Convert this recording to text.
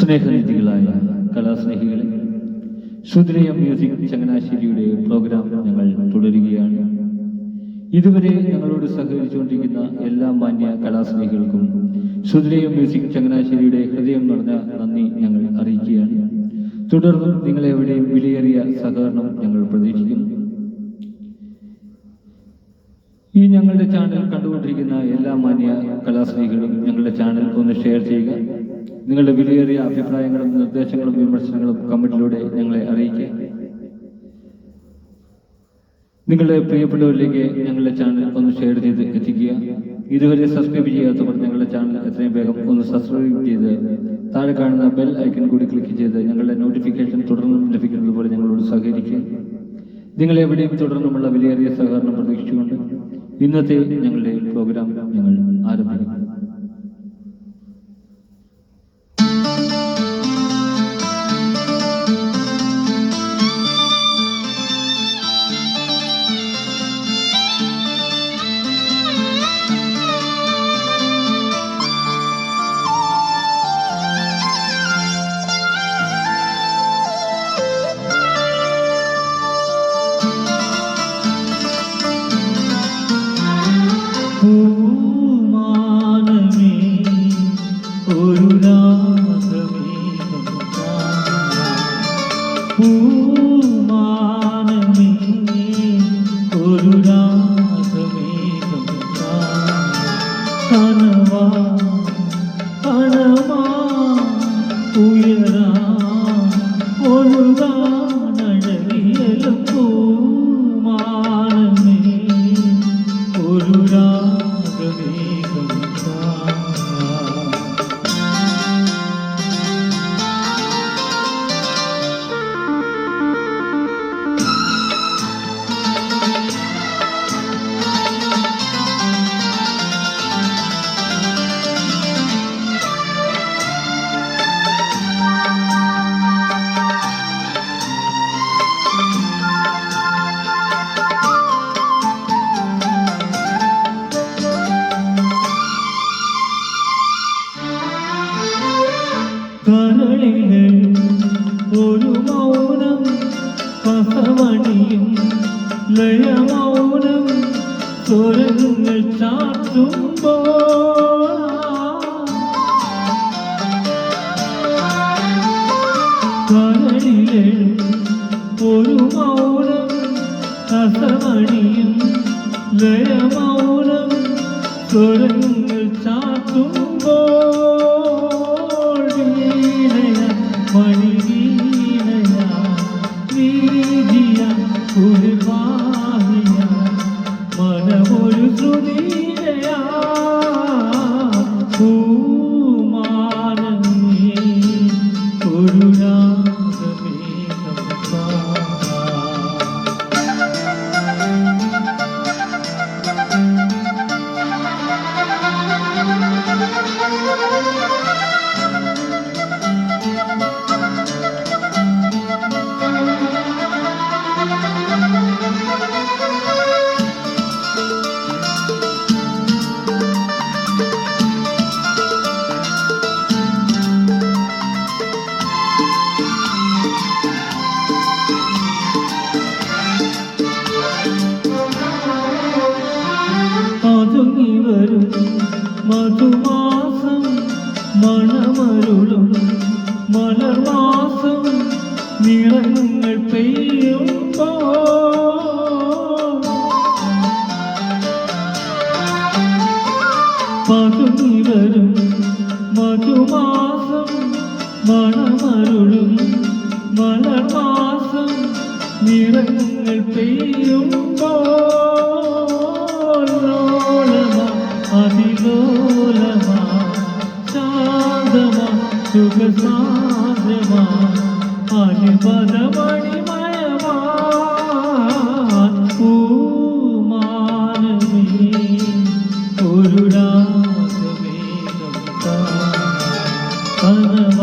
സ്നേഹനിധികളായ കലാസ്നേഹികളെ, ശുദ്രയം music ചങ്ങനാശ്ശേരിയുടെ programme ഞങ്ങൾ തുടരുകയാണ്. ഇതുവരെ ഞങ്ങളോട് സഹകരിച്ചുകൊണ്ടിരിക്കുന്ന എല്ലാ മാന്യ കലാസ്നേഹികൾക്കും ശുദ്രയം മ്യൂസിക് ചങ്ങനാശ്ശേരിയുടെ ഹൃദയം നിറഞ്ഞ നന്ദി ഞങ്ങൾ അറിയിക്കുകയാണ്. തുടർന്നും നിങ്ങളെവിടെയും വിലയേറിയ സഹകരണം ഞങ്ങൾ പ്രതീക്ഷിക്കുന്നു. ഈ ഞങ്ങളുടെ ചാനൽ കണ്ടുകൊണ്ടിരിക്കുന്ന എല്ലാ മാന്യ കലാസ്നേഹികളും ഞങ്ങളുടെ ചാനൽ ഒന്ന് ഷെയർ ചെയ്യുക. നിങ്ങളുടെ വിലയേറിയ അഭിപ്രായങ്ങളും നിർദ്ദേശങ്ങളും വിമർശനങ്ങളും കമന്റിലൂടെ ഞങ്ങളെ അറിയിക്കുക. നിങ്ങളുടെ പ്രിയപ്പെട്ടവരിലേക്ക് ഞങ്ങളുടെ ചാനൽ ഒന്ന് ഷെയർ ചെയ്ത് എത്തിക്കുക. ഇതുവരെ സബ്സ്ക്രൈബ് ചെയ്യാത്തവർ ഞങ്ങളുടെ ചാനൽ എത്രയും വേഗം ഒന്ന് സബ്സ്ക്രൈബ് ചെയ്ത് താഴെ കാണുന്ന ബെൽ ഐക്കൺ കൂടി ക്ലിക്ക് ചെയ്ത് ഞങ്ങളുടെ നോട്ടിഫിക്കേഷൻ തുടർന്നും ലഭിക്കുന്നത് പോലെ ഞങ്ങളോട് സഹകരിക്കുക. നിങ്ങളെവിടെയും തുടർന്നുമുള്ള വിലയേറിയ സഹകരണം പ്രതീക്ഷിച്ചുകൊണ്ട് ഇന്നത്തെ ഞങ്ങളുടെ പ്രോഗ്രാം ഞങ്ങൾ ആരംഭിക്കുന്നു. ഒരു മൗനം കസവണിയും ലയമൗനം സ്വരങ്ങൾ ചാർത്തുമ്പോൾ കരളിലെഴും ഒരു മൗനം കസവണിയും ലയമൗനം സ്വരങ്ങൾ ചാർത്തുമ്പോൾ മനമൊരു ശ്രുതിയാ പൂമാനമേ ഒരു രാഗമേഘം വരും മധുമാസം മണമരുളും മലർമാസം നിറങ്ങൾ പെയ്യുമ്പോൾ പതുങ്ങി വരും മധുമാസം മണമരുളും മലർമാസം നിറങ്ങൾ പെയ്യുമ്പോൾ അതിലോലമാ ശാന്തമാ സുഖസാന്ദ്രമാ അനുപദമണിമയമാ പൂമാനമേ ഒരു രാഗമേഘം കനവാ